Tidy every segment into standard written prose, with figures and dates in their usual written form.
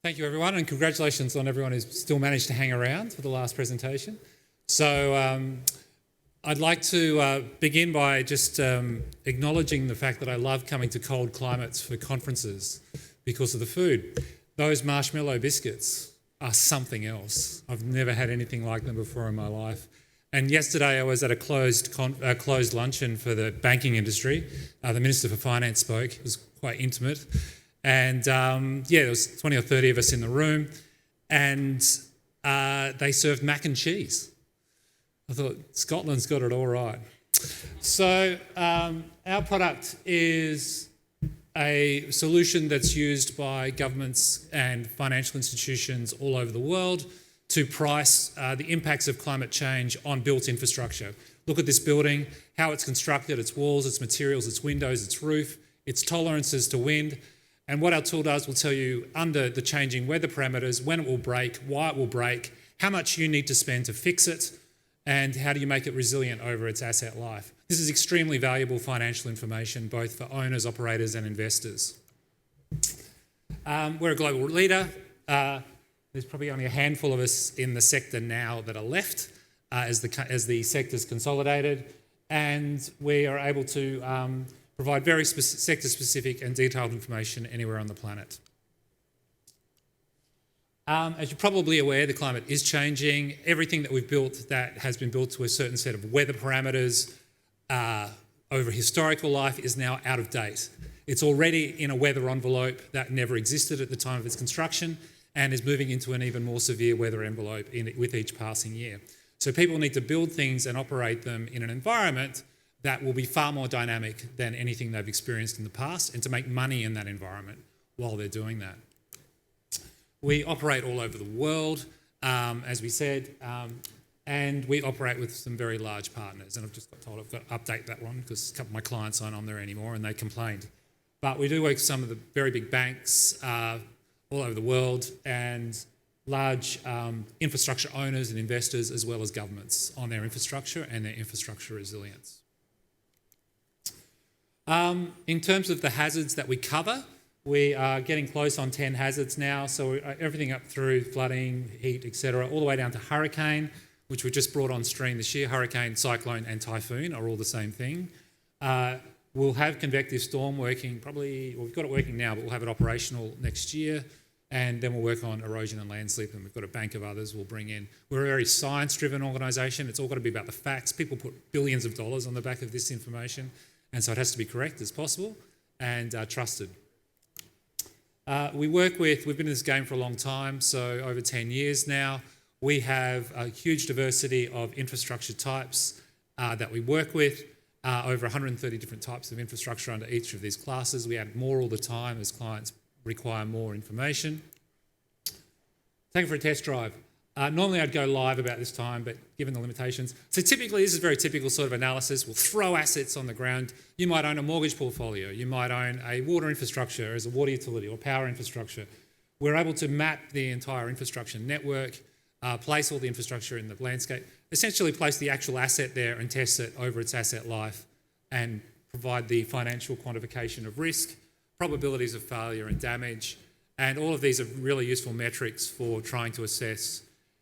Thank you, everyone, and congratulations on everyone who's still managed to hang around for the last presentation. So I'd like to begin by just acknowledging the fact that I love coming to cold climates for conferences because of the food. Those marshmallow biscuits are something else. I've never had anything like them before in my life. And yesterday I was at a closed luncheon for the banking industry. The Minister for Finance spoke. It was quite intimate. And there was 20 or 30 of us in the room, and they served mac and cheese. I thought, Scotland's got it all right. So our product is a solution that's used by governments and financial institutions all over the world to price the impacts of climate change on built infrastructure. Look at this building, how it's constructed, its walls, its materials, its windows, its roof, its tolerances to wind. And what our tool does will tell you under the changing weather parameters, when it will break, why it will break, how much you need to spend to fix it, and how do you make it resilient over its asset life. This is extremely valuable financial information, both for owners, operators, and investors. We're a global leader. There's probably only a handful of us in the sector now that are left as the sector's consolidated, and we are able to provide very sector-specific and detailed information anywhere on the planet. As you're probably aware, the climate is changing. Everything that we've built that has been built to a certain set of weather parameters over historical life is now out of date. It's already in a weather envelope that never existed at the time of its construction and is moving into an even more severe weather envelope with each passing year. So people need to build things and operate them in an environment that will be far more dynamic than anything they've experienced in the past, and to make money in that environment while they're doing that. We operate all over the world, as we said, and we operate with some very large partners. And I've just got told I've got to update that one because a couple of my clients aren't on there anymore and they complained. But we do work with some of the very big banks all over the world and large infrastructure owners and investors, as well as governments, on their infrastructure and their infrastructure resilience. In terms of the hazards that we cover, we are getting close on 10 hazards now, so everything up through flooding, heat, etc., all the way down to hurricane, which we just brought on stream this year. Hurricane, cyclone and typhoon are all the same thing. We'll have convective storm working we've got it working now, but we'll have it operational next year, and then we'll work on erosion and landslip, and we've got a bank of others we'll bring in. We're a very science-driven organisation. It's all got to be about the facts. People put billions of dollars on the back of this information, and so it has to be correct as possible and trusted. We've been in this game for a long time, so over 10 years now. We have a huge diversity of infrastructure types that we work with, over 130 different types of infrastructure under each of these classes. We add more all the time as clients require more information. Take it for a test drive. Normally I'd go live about this time, but given the limitations. So typically, this is very typical sort of analysis. We'll throw assets on the ground. You might own a mortgage portfolio. You might own a water infrastructure as a water utility or power infrastructure. We're able to map the entire infrastructure network, place all the infrastructure in the landscape, essentially place the actual asset there and test it over its asset life and provide the financial quantification of risk, probabilities of failure and damage, and all of these are really useful metrics for trying to assess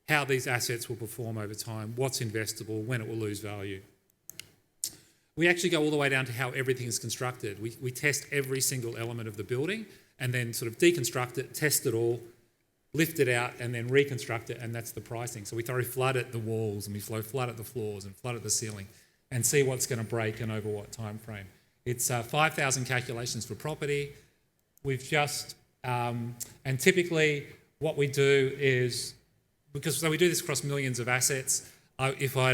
how these assets will perform over time, what's investable, when it will lose value. We actually go all the way down to how everything is constructed. We test every single element of the building and then sort of deconstruct it, test it all, lift it out and then reconstruct it, and that's the pricing. So we throw flood at the walls and we throw flood at the floors and flood at the ceiling and see what's going to break and over what time frame. It's 5,000 calculations for property. We've just, and typically what we do is, so we do this across millions of assets. If I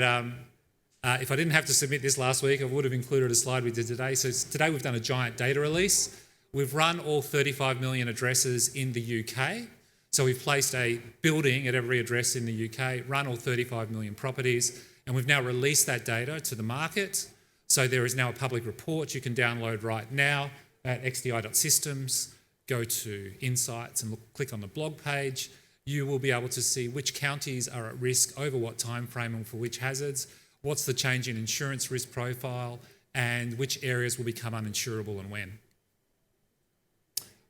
didn't have to submit this last week, I would have included a slide we did today. So today we've done a giant data release. We've run all 35 million addresses in the UK. So we've placed a building at every address in the UK, run all 35 million properties, and we've now released that data to the market. So there is now a public report you can download right now at xdi.systems. Go to Insights and click on the blog page. You will be able to see which counties are at risk over what time frame and for which hazards, what's the change in insurance risk profile, and which areas will become uninsurable and when.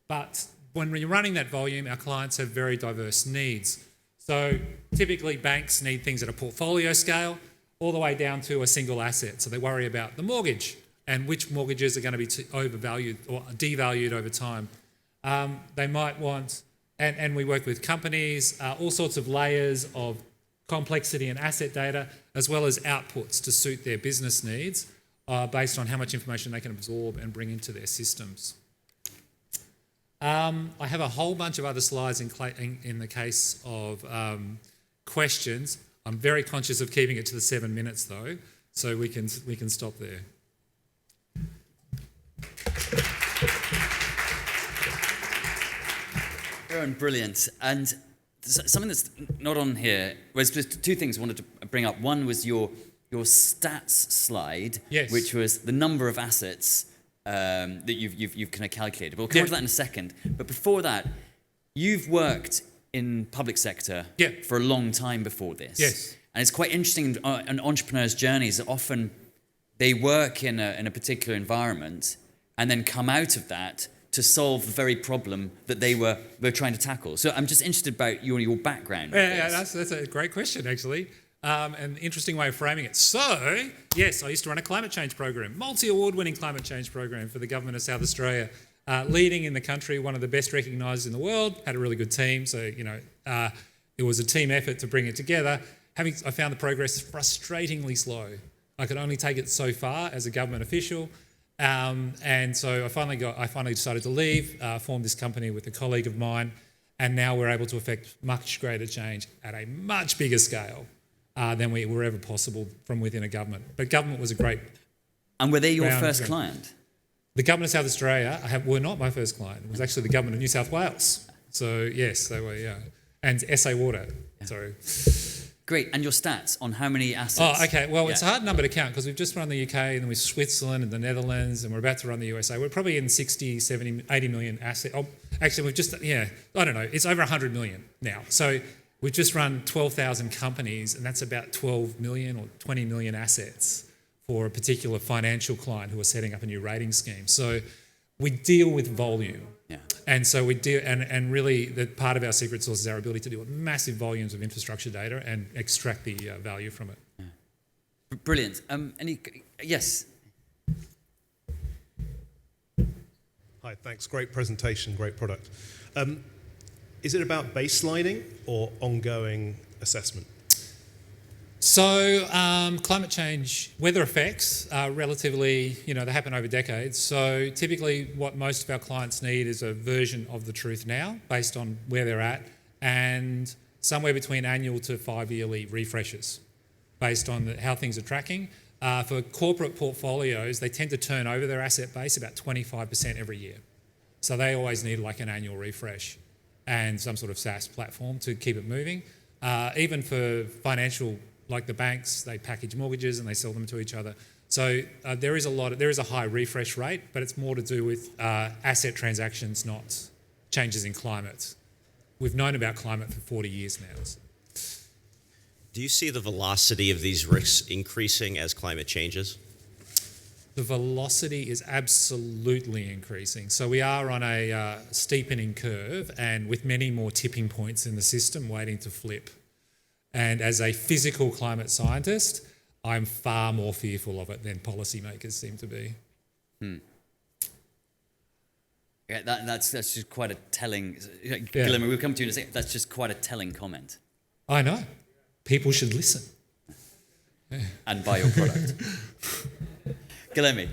But when you're running that volume, our clients have very diverse needs. So typically banks need things at a portfolio scale all the way down to a single asset. So they worry about the mortgage and which mortgages are going to be overvalued or devalued over time. They might want, and we work with companies, all sorts of layers of complexity and asset data, as well as outputs to suit their business needs based on how much information they can absorb and bring into their systems. I have a whole bunch of other slides in the case of questions. I'm very conscious of keeping it to the 7 minutes though, so we can stop there. Rohan, brilliant. And something that's not on here was just two things I wanted to bring up. One was your stats slide, yes, which was the number of assets that you've kind of calculated. We'll come to that in a second. But before that, you've worked in public sector for a long time before this. Yes. And it's quite interesting on entrepreneurs' journeys that often they work in a particular environment and then come out of that to solve the very problem that they were trying to tackle. So I'm just interested about your background. Yeah, that's a great question, actually. An interesting way of framing it. So, yes, I used to run a climate change program, multi-award-winning climate change program for the government of South Australia, leading in the country, one of the best recognised in the world, had a really good team. So, it was a team effort to bring it together. I found the progress frustratingly slow. I could only take it so far as a government official. And so I finally decided to leave, formed this company with a colleague of mine, and now we're able to affect much greater change at a much bigger scale than we were ever possible from within a government. But government was a great... And were they your first client? The government of South Australia were not my first client. It was actually the government of New South Wales. So yes, they were, yeah. And SA Water, sorry. Great. And your stats on how many assets? Oh, okay. Well, it's a hard number to count because we've just run the UK and then with Switzerland and the Netherlands and we're about to run the USA. We're probably in 60, 70, 80 million assets. Oh, actually, we've just, I don't know. It's over 100 million now. So we've just run 12,000 companies and that's about 12 million or 20 million assets for a particular financial client who are setting up a new rating scheme. So we deal with volume. Yeah. And so we do, and really the part of our secret sauce is our ability to deal with massive volumes of infrastructure data and extract the value from it. Yeah. Brilliant. Yes. Hi, thanks. Great presentation, great product. Is it about baselining or ongoing assessment? So climate change, weather effects are relatively, they happen over decades. So typically what most of our clients need is a version of the truth now based on where they're at and somewhere between annual to 5-yearly refreshes based on how things are tracking. For corporate portfolios, they tend to turn over their asset base about 25% every year. So they always need like an annual refresh and some sort of SaaS platform to keep it moving. Even for financial, like the banks, they package mortgages and they sell them to each other. So there is a high refresh rate, but it's more to do with asset transactions, not changes in climate. We've known about climate for 40 years now. So. Do you see the velocity of these risks increasing as climate changes? The velocity is absolutely increasing. So we are on a steepening curve and with many more tipping points in the system waiting to flip. And as a physical climate scientist, I'm far more fearful of it than policymakers seem to be. Yeah, that's just quite a telling... Guillermo, we'll come to you in a second. That's just quite a telling comment. I know. People should listen. And buy your product. Guillermo.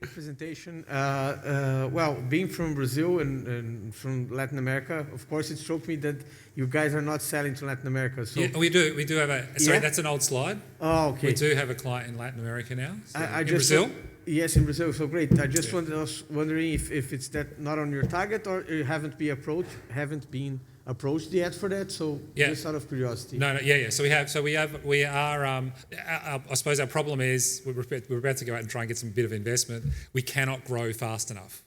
Presentation. Well, being from Brazil and from Latin America, of course, it struck me that you guys are not selling to Latin America. So yeah, we do. We do have a. Sorry, that's an old slide. Oh, okay. We do have a client in Latin America now. So I in just Brazil. Yes, in Brazil. So great. I just was wondering if it's that not on your target or you haven't been approached yet for that. So just out of curiosity. No, yeah. So we are. I suppose our problem is we're about to go out and try and get some bit of investment. We cannot grow fast enough.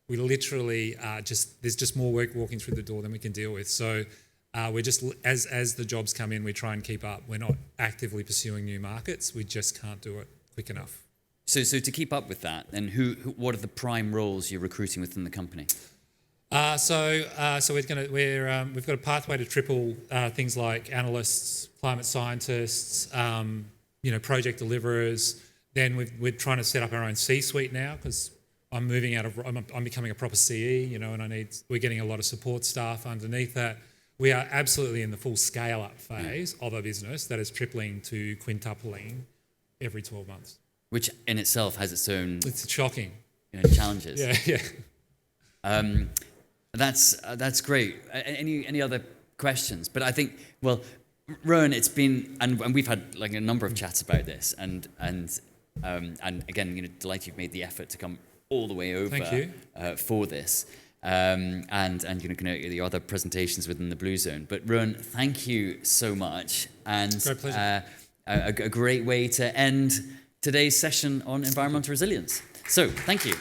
We literally there's just more work walking through the door than we can deal with. So we're just as the jobs come in, we try and keep up. We're not actively pursuing new markets. We just can't do it quick enough. So to keep up with that, then what are the prime roles you're recruiting within the company? We've got a pathway to triple things like analysts, climate scientists, project deliverers. Then we're trying to set up our own C-suite now because I'm becoming a proper CE, and we're getting a lot of support staff underneath that. We are absolutely in the full scale-up phase of a business that is tripling to quintupling every 12 months. Which in itself has its own... It's shocking. Challenges. Yeah. That's great. Any other questions? But I think, well, Rohan, it's been, and we've had like a number of chats about this, and again, delighted you've made the effort to come all the way over. Thank you. For this, and the other presentations within the Blue Zone. But Rohan, thank you so much, and Great pleasure. A great way to end today's session on environmental resilience. So, thank you.